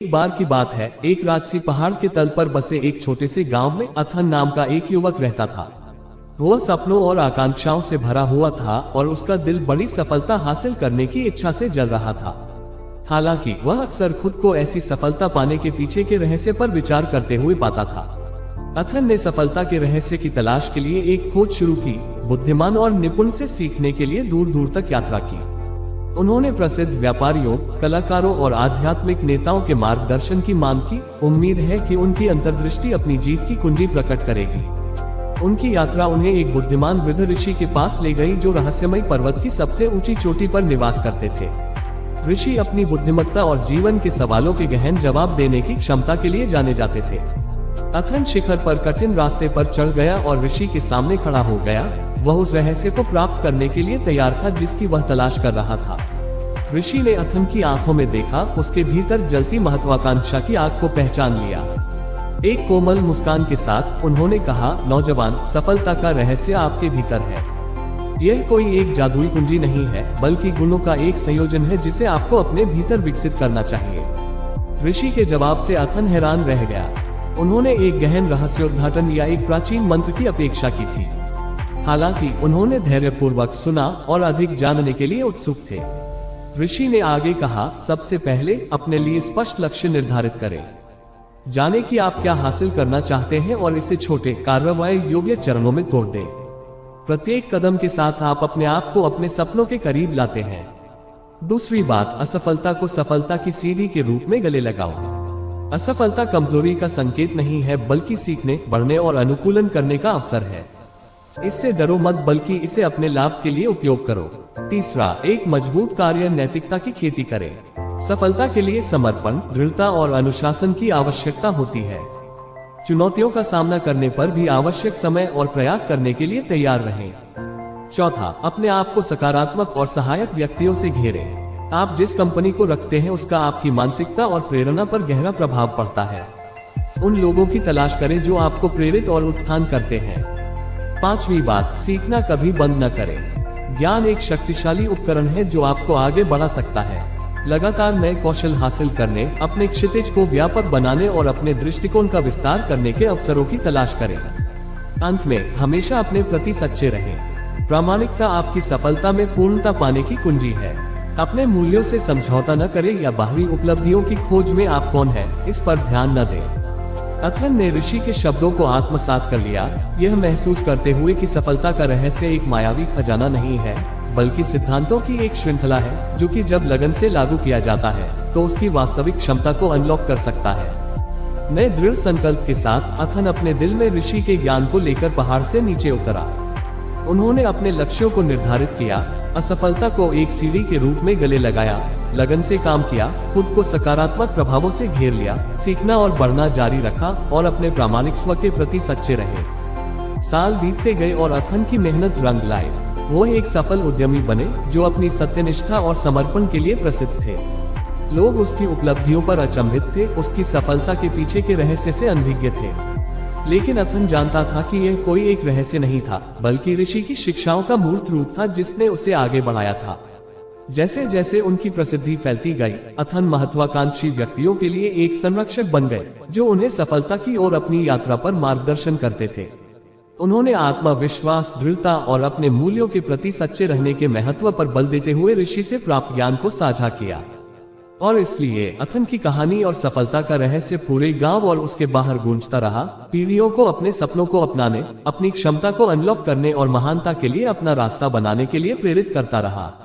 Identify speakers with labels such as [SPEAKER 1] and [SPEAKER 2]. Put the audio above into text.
[SPEAKER 1] एक बार की बात है, एक राजसी पहाड़ के तल पर बसे एक छोटे से गांव में अथन नाम का एक युवक रहता था। वह सपनों और आकांक्षाओं से भरा हुआ था और उसका दिल बड़ी सफलता हासिल करने की इच्छा से जल रहा था। हालांकि वह अक्सर खुद को ऐसी सफलता पाने के पीछे के रहस्य पर विचार करते हुए पाता था। अथन ने सफलता के रहस्य की तलाश के लिए एक खोज शुरू की, बुद्धिमान और निपुण से सीखने के लिए दूर दूर तक यात्रा की। उन्होंने प्रसिद्ध व्यापारियों, कलाकारों और आध्यात्मिक नेताओं के मार्गदर्शन की मांग की। उम्मीद है कि उनकी अंतर्दृष्टि अपनी जीत की कुंजी प्रकट करेगी। उनकी यात्रा उन्हें एक बुद्धिमान वृद्ध ऋषि के पास ले गई, जो रहस्यमय पर्वत की सबसे ऊंची चोटी पर निवास करते थे। ऋषि अपनी बुद्धिमत्ता और जीवन के सवालों के गहन जवाब देने की क्षमता के लिए जाने जाते थे। अथन शिखर पर कठिन रास्ते पर चढ़ गया और ऋषि के सामने खड़ा हो गया। वह उस रहस्य को प्राप्त करने के लिए तैयार था जिसकी वह तलाश कर रहा था। ऋषि ने अथन की आंखों में देखा, उसके भीतर जलती महत्वाकांक्षा की आग को पहचान लिया। एक कोमल मुस्कान के साथ उन्होंने कहा, नौजवान, सफलता का रहस्य आपके भीतर है। यह कोई एक जादुई कुंजी नहीं है, बल्कि गुणों का एक संयोजन है जिसे आपको अपने भीतर विकसित करना चाहिए। ऋषि के जवाब से अथन हैरान रह गया। उन्होंने एक गहन रहस्योद्घाटन या एक प्राचीन मंत्र की अपेक्षा की थी। हालांकि उन्होंने धैर्यपूर्वक सुना और अधिक जानने के लिए उत्सुक थे। ऋषि ने आगे कहा, सबसे पहले अपने लिए स्पष्ट लक्ष्य निर्धारित करें। जाने कि आप क्या हासिल करना चाहते हैं और इसे छोटे, कार्रवाई योग्य चरणों में तोड़ दें। प्रत्येक कदम के साथ आप अपने आप को अपने सपनों के करीब लाते हैं। दूसरी बात, असफलता को सफलता की सीढ़ी के रूप में गले लगाओ। असफलता कमजोरी का संकेत नहीं है, बल्कि सीखने, बढ़ने और अनुकूलन करने का अवसर है। इससे डरो मत, बल्कि इसे अपने लाभ के लिए उपयोग करो। तीसरा, एक मजबूत कार्य नैतिकता की खेती करें। सफलता के लिए समर्पण, दृढ़ता और अनुशासन की आवश्यकता होती है। चुनौतियों का सामना करने पर भी आवश्यक समय और प्रयास करने के लिए तैयार रहें। चौथा, अपने आप को सकारात्मक और सहायक व्यक्तियों से घेरें। आप जिस कंपनी को रखते हैं उसका आपकी मानसिकता और प्रेरणा पर गहरा प्रभाव पड़ता है। उन लोगों की तलाश करें जो आपको प्रेरित और उत्थान करते हैं। पांचवी बात, सीखना कभी बंद न करें। ज्ञान एक शक्तिशाली उपकरण है जो आपको आगे बढ़ा सकता है। लगातार नए कौशल हासिल करने, अपने क्षितिज को व्यापक बनाने और अपने दृष्टिकोण का विस्तार करने के अवसरों की तलाश करें। अंत में, हमेशा अपने प्रति सच्चे रहें। प्रामाणिकता आपकी सफलता में पूर्णता पाने की कुंजी है। अपने मूल्यों से समझौता न करें या बाहरी उपलब्धियों की खोज में आप कौन हैं, इस पर ध्यान न दें। अथन ने ऋषि के शब्दों को आत्मसात कर लिया, यह महसूस करते हुए कि सफलता का रहस्य एक मायावी खजाना नहीं है, बल्कि सिद्धांतों की एक श्रृंखला है, जो कि जब लगन से लागू किया जाता है तो उसकी वास्तविक क्षमता को अनलॉक कर सकता है। नए दृढ़ संकल्प के साथ अथन अपने दिल में ऋषि के ज्ञान को लेकर पहाड़ से नीचे उतरा। उन्होंने अपने लक्ष्यों को निर्धारित किया, असफलता को एक सीढ़ी के रूप में गले लगाया, लगन से काम किया, खुद को सकारात्मक प्रभावों से घेर लिया, सीखना और बढ़ना जारी रखा और अपने प्रामाणिक स्व के प्रति सच्चे रहे। साल बीतते गए और अथन की मेहनत रंग लाए। वो एक सफल उद्यमी बने जो अपनी सत्यनिष्ठा और समर्पण के लिए प्रसिद्ध थे। लोग उसकी उपलब्धियों पर अचंभित थे, उसकी सफलता के पीछे के रहस्य से अनभिज्ञ थे। लेकिन अथन जानता था कि यह कोई एक रहस्य नहीं था, बल्कि ऋषि की शिक्षाओं का मूर्त रूप था जिसने उसे आगे बढ़ाया था। जैसे जैसे उनकी प्रसिद्धि फैलती गई, अथन महत्वाकांक्षी व्यक्तियों के लिए एक संरक्षक बन गए, जो उन्हें सफलता की ओर अपनी यात्रा पर मार्गदर्शन करते थे। उन्होंने आत्मविश्वास, दृढ़ता और अपने मूल्यों के प्रति सच्चे रहने के महत्व पर बल देते हुए ऋषि से प्राप्त ज्ञान को साझा किया। और इसलिए अथन की कहानी और सफलता का रहस्य पूरे गांव और उसके बाहर गूंजता रहा, पीढ़ियों को अपने सपनों को अपनाने, अपनी क्षमता को अनलॉक करने और महानता के लिए अपना रास्ता बनाने के लिए प्रेरित करता रहा।